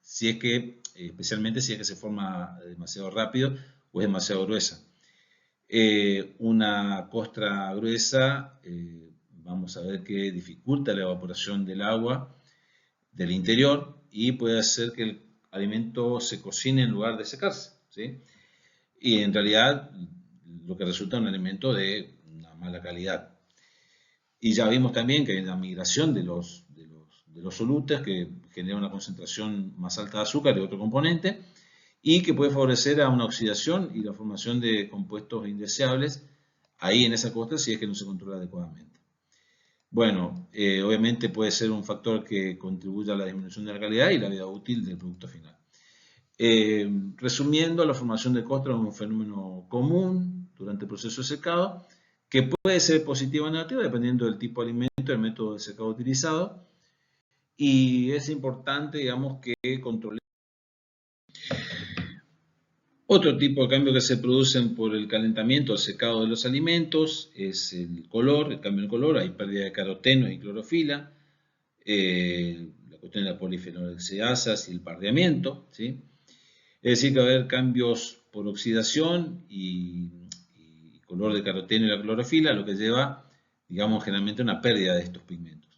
si es que, especialmente si es que se forma demasiado rápido o es demasiado gruesa. Una costra gruesa, vamos a ver que dificulta la evaporación del agua del interior y puede hacer que el alimento se cocine en lugar de secarse, ¿sí? Y en realidad lo que resulta es un alimento de una mala calidad. Y ya vimos también que hay la migración de los solutes que genera una concentración más alta de azúcar y otro componente y que puede favorecer a una oxidación y la formación de compuestos indeseables ahí en esa costra si es que no se controla adecuadamente. Bueno, obviamente puede ser un factor que contribuya a la disminución de la calidad y la vida útil del producto final. Resumiendo, la formación de costra es un fenómeno común durante el proceso de secado que puede ser positivo o negativo dependiendo del tipo de alimento y el método de secado utilizado. Y es importante, digamos, que controlemos. Otro tipo de cambios que se producen por el calentamiento o secado de los alimentos es el color, el cambio de color, hay pérdida de carotenos y clorofila, la cuestión de la polifenolxidas y el pardeamiento, ¿sí? Es decir, que va a haber cambios por oxidación y color de caroteno y la clorofila, lo que lleva, digamos, generalmente a una pérdida de estos pigmentos.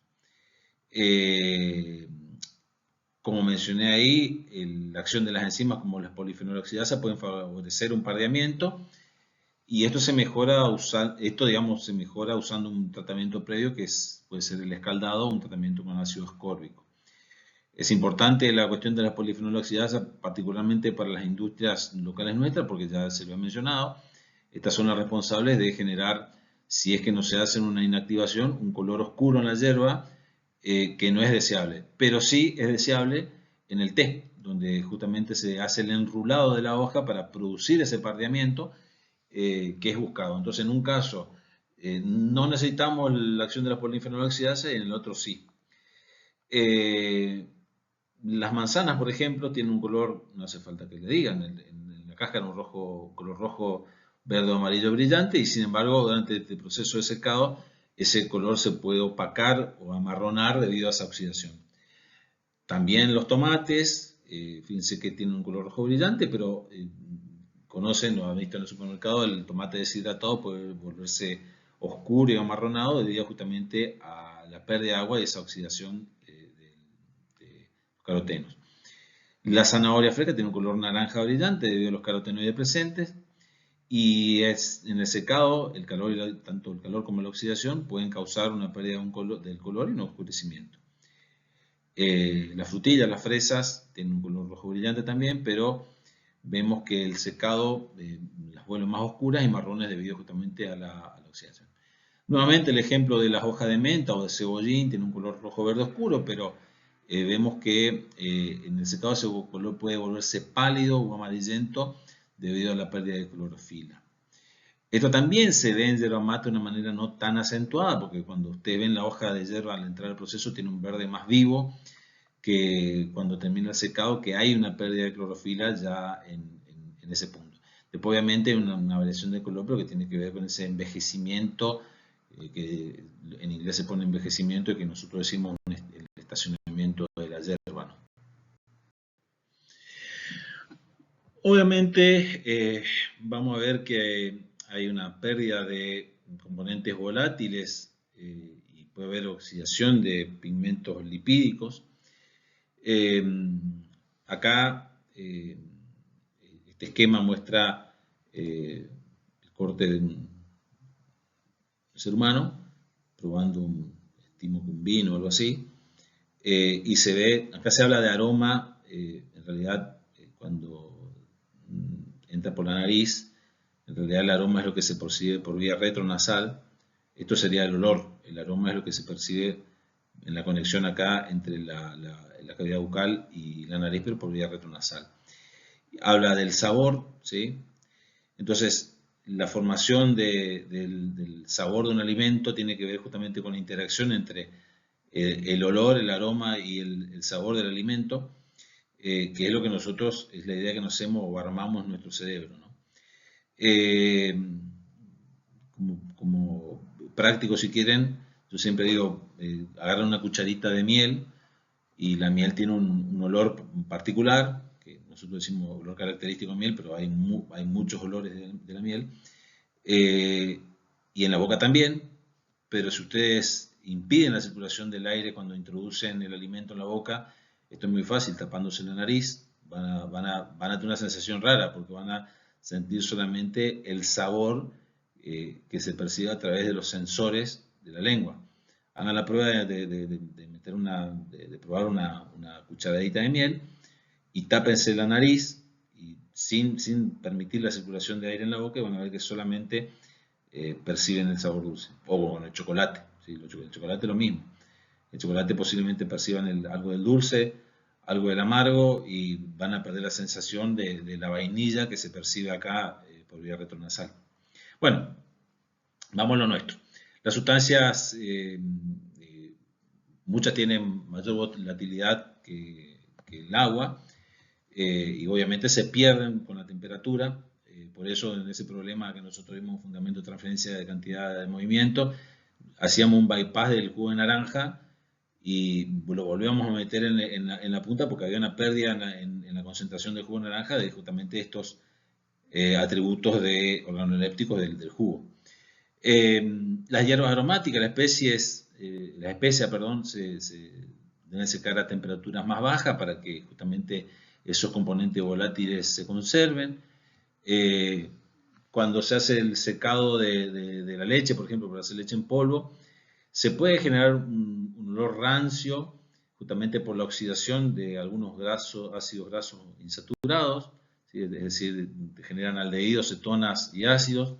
Como mencioné ahí, la acción de las enzimas como las polifenolxidas pueden favorecer un pardeamiento y esto se mejora se mejora usando un tratamiento previo que puede ser el escaldado o un tratamiento con ácido ascórbico. Es importante la cuestión de las polifenolxidas, particularmente para las industrias locales nuestras, porque ya se lo he mencionado. Estas son las responsables de generar, si es que no se hace una inactivación, un color oscuro en la hierba que no es deseable. Pero sí es deseable en el té, donde justamente se hace el enrulado de la hoja para producir ese pardeamiento que es buscado. Entonces, en un caso no necesitamos la acción de las polifenolxidas y en el otro sí. Las manzanas, por ejemplo, tienen un color, no hace falta que le digan, en la cáscara un color rojo, verde o amarillo brillante y sin embargo durante este proceso de secado ese color se puede opacar o amarronar debido a esa oxidación. También los tomates, fíjense que tienen un color rojo brillante, pero conocen, lo han visto en el supermercado, el tomate deshidratado puede volverse oscuro y amarronado debido justamente a la pérdida de agua y esa oxidación de carotenos. La zanahoria fresca tiene un color naranja brillante debido a los carotenoides presentes y en el secado el calor, tanto el calor como la oxidación pueden causar una pérdida del color y un oscurecimiento. Las frutillas, las fresas, tienen un color rojo brillante también, pero vemos que el secado las vuelve más oscuras y marrones debido justamente a la oxidación. Nuevamente el ejemplo de las hojas de menta o de cebollín tiene un color rojo verde oscuro, pero vemos que en el secado ese color puede volverse pálido o amarillento debido a la pérdida de clorofila. Esto también se ve en yerba mate de una manera no tan acentuada, porque cuando ustedes ven la hoja de yerba al entrar al proceso tiene un verde más vivo que cuando termina el secado, que hay una pérdida de clorofila ya en ese punto. Después obviamente hay una variación de color, pero que tiene que ver con ese envejecimiento, que en inglés se pone envejecimiento y que nosotros decimos el estacionamiento de la yerba, ¿no? Obviamente vamos a ver que hay una pérdida de componentes volátiles y puede haber oxidación de pigmentos lipídicos. Acá este esquema muestra el corte de un ser humano probando estimo que un vino o algo así, y se ve, acá se habla de aroma, en realidad cuando entra por la nariz, en realidad el aroma es lo que se percibe por vía retronasal. Esto sería el olor, el aroma es lo que se percibe en la conexión acá entre la cavidad bucal y la nariz, pero por vía retronasal. Habla del sabor, ¿sí? Entonces, la formación del sabor de un alimento tiene que ver justamente con la interacción entre el olor, el aroma y el sabor del alimento, que es lo que nosotros, es la idea que nos hacemos o armamos en nuestro cerebro, ¿no? Como práctico, si quieren, yo siempre digo, agarran una cucharita de miel y la miel tiene un olor particular, que nosotros decimos olor característico de miel, pero hay muchos olores de la miel, y en la boca también, pero si ustedes impiden la circulación del aire cuando introducen el alimento en la boca, esto es muy fácil, tapándose la nariz, van a tener una sensación rara, porque van a sentir solamente el sabor que se percibe a través de los sensores de la lengua. Hagan la prueba de probar una cucharadita de miel y tápense la nariz y sin permitir la circulación de aire en la boca, van a ver que solamente perciben el sabor dulce. O con el chocolate, ¿sí? El chocolate es lo mismo. El chocolate posiblemente perciban algo del dulce, algo del amargo y van a perder la sensación de la vainilla que se percibe acá por vía retronasal. Bueno, vamos a lo nuestro. Las sustancias, muchas tienen mayor volatilidad que el agua y obviamente se pierden con la temperatura. Por eso en ese problema que nosotros vimos, fundamento de transferencia de cantidad de movimiento, hacíamos un bypass del jugo de naranja y lo volvíamos a meter en la punta porque había una pérdida en la concentración del jugo de naranja de justamente estos atributos organolépticos del jugo. Las hierbas aromáticas, las especias, deben secar a temperaturas más bajas para que justamente esos componentes volátiles se conserven. Cuando se hace el secado de la leche, por ejemplo, para hacer leche en polvo, se puede generar un olor rancio justamente por la oxidación de algunos ácidos grasos insaturados, ¿sí? Es decir, generan aldehídos, cetonas y ácidos.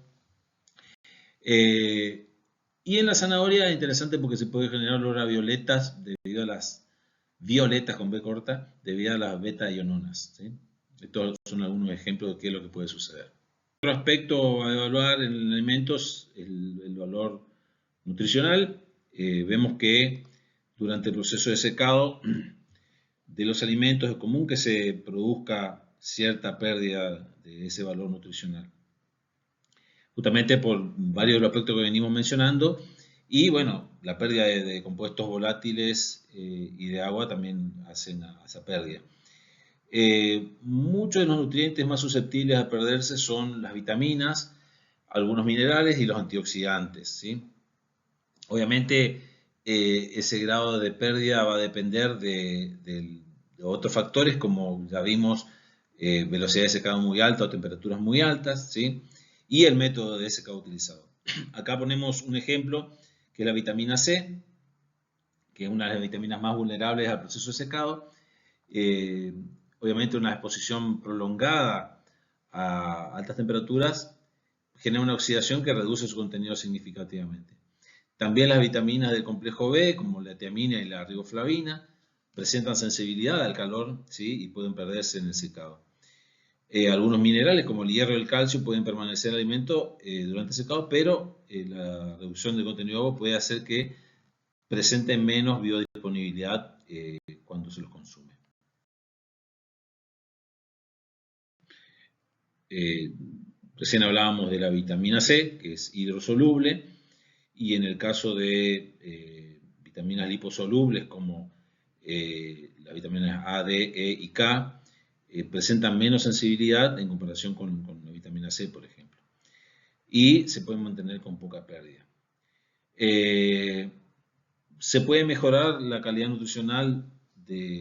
Y en la zanahoria es interesante porque se puede generar olor a violetas debido a las violetas con B corta, debido a las beta-iononas, ¿sí? Estos son algunos ejemplos de qué es lo que puede suceder. Otro aspecto a evaluar en alimentos es el valor nutricional. Vemos que durante el proceso de secado de los alimentos es común que se produzca cierta pérdida de ese valor nutricional, justamente por varios de los aspectos que venimos mencionando, y bueno, la pérdida de compuestos volátiles y de agua también hacen a esa pérdida. Muchos de los nutrientes más susceptibles a perderse son las vitaminas, algunos minerales y los antioxidantes, ¿sí? Obviamente ese grado de pérdida va a depender de otros factores, como ya vimos, velocidad de secado muy alta o temperaturas muy altas, ¿sí? Y el método de secado utilizado. Acá ponemos un ejemplo que es la vitamina C, que es una de las vitaminas más vulnerables al proceso de secado. Obviamente una exposición prolongada a altas temperaturas genera una oxidación que reduce su contenido significativamente. También las vitaminas del complejo B, como la tiamina y la riboflavina, presentan sensibilidad al calor, ¿sí? Y pueden perderse en el secado. Algunos minerales como el hierro y el calcio pueden permanecer en el alimento durante el secado, pero la reducción del contenido de agua puede hacer que presenten menos biodisponibilidad cuando se los consume. Recién hablábamos de la vitamina C, que es hidrosoluble, y en el caso de vitaminas liposolubles como las vitaminas A, D, E y K, presentan menos sensibilidad en comparación con la vitamina C, por ejemplo, y se pueden mantener con poca pérdida. Se puede mejorar la calidad nutricional de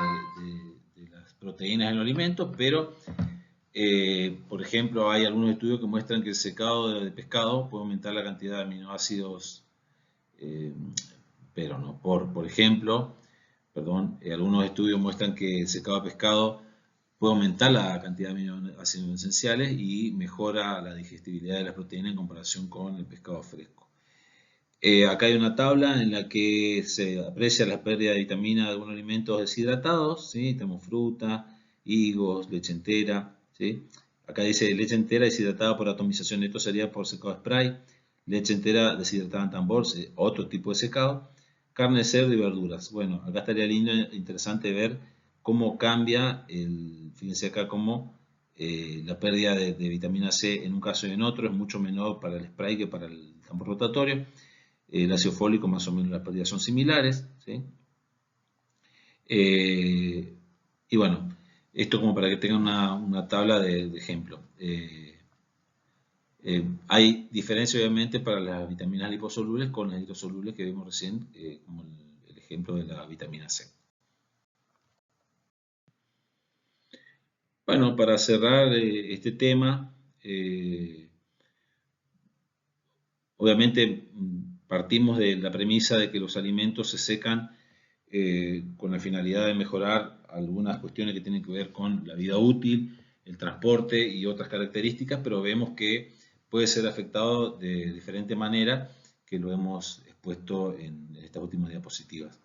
las proteínas en los alimentos, pero por ejemplo, hay algunos estudios que muestran que el secado de pescado puede aumentar la cantidad de aminoácidos, pero no. Por ejemplo, algunos estudios muestran que el secado de pescado puede aumentar la cantidad de aminoácidos esenciales y mejora la digestibilidad de las proteínas en comparación con el pescado fresco. Acá hay una tabla en la que se aprecia la pérdida de vitamina de algunos alimentos deshidratados, ¿sí? Tenemos fruta, higos, leche entera, ¿sí? Acá dice leche entera deshidratada por atomización, esto sería por secado spray, leche entera deshidratada en tambor, otro tipo de secado, carne de cerdo y verduras. Bueno, acá estaría lindo, interesante ver cómo cambia, fíjense acá cómo la pérdida de vitamina C en un caso y en otro es mucho menor para el spray que para el tambor rotatorio. El ácido fólico más o menos las pérdidas son similares, ¿sí? Y bueno, esto como para que tengan una tabla de ejemplo. Hay diferencia obviamente para las vitaminas liposolubles con las hidrosolubles que vimos recién, como el ejemplo de la vitamina C. Bueno, para cerrar este tema, obviamente partimos de la premisa de que los alimentos se secan con la finalidad de mejorar algunas cuestiones que tienen que ver con la vida útil, el transporte y otras características, pero vemos que puede ser afectado de diferente manera, que lo hemos expuesto en estas últimas diapositivas.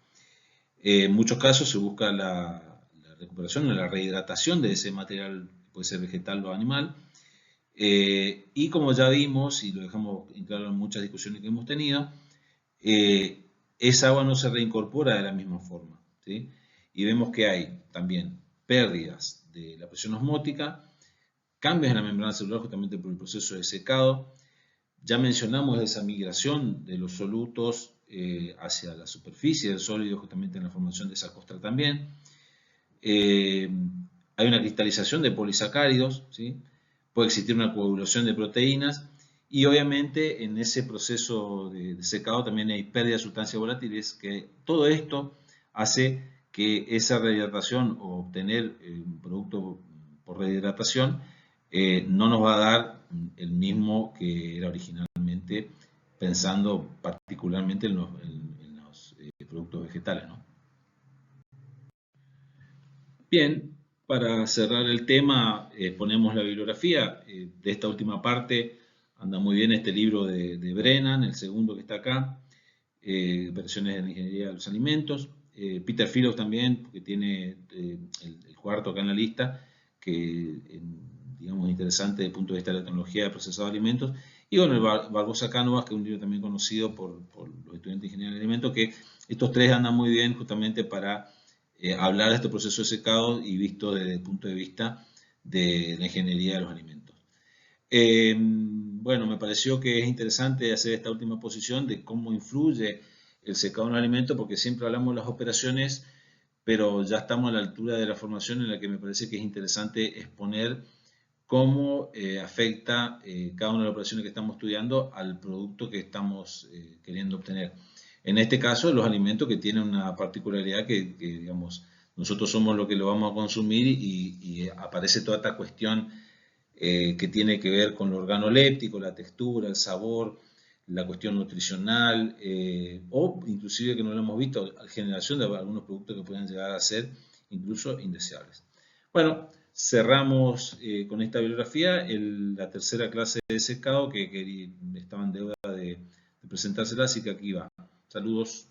En muchos casos se busca la recuperación o la rehidratación de ese material, puede ser vegetal o animal, y como ya vimos, y lo dejamos en claro en muchas discusiones que hemos tenido, esa agua no se reincorpora de la misma forma, ¿sí? Y vemos que hay también pérdidas de la presión osmótica, cambios en la membrana celular justamente por el proceso de secado. Ya mencionamos esa migración de los solutos hacia la superficie del sólido justamente en la formación de esa costra también. Hay una cristalización de polisacáridos, ¿sí? Puede existir una coagulación de proteínas y obviamente en ese proceso de secado también hay pérdida de sustancias volátiles, que todo esto hace que esa rehidratación o obtener un producto por rehidratación no nos va a dar el mismo que era originalmente, pensando particularmente en los productos vegetales, ¿no? Bien, para cerrar el tema, ponemos la bibliografía. De esta última parte anda muy bien este libro de Brennan, el segundo que está acá, Versiones de la Ingeniería de los Alimentos. Peter Phillips también, que tiene el cuarto acá en la lista, que digamos interesante desde el punto de vista de la tecnología de procesado de alimentos. Y bueno, el Barbosa Cánovas, que es un libro también conocido por los estudiantes de Ingeniería de Alimentos, que estos tres andan muy bien justamente para hablar de este proceso de secado y visto desde el punto de vista de la ingeniería de los alimentos. Bueno, me pareció que es interesante hacer esta última posición de cómo influye el secado en el alimento, porque siempre hablamos de las operaciones, pero ya estamos a la altura de la formación en la que me parece que es interesante exponer cómo afecta cada una de las operaciones que estamos estudiando al producto que estamos queriendo obtener. En este caso, los alimentos que tienen una particularidad que digamos, nosotros somos los que lo vamos a consumir y aparece toda esta cuestión que tiene que ver con lo organoléptico, la textura, el sabor, la cuestión nutricional, o inclusive que no lo hemos visto, la generación de algunos productos que puedan llegar a ser incluso indeseables. Bueno, cerramos con esta bibliografía la tercera clase de secado que estaba en deuda de presentársela, así que aquí va. Saludos.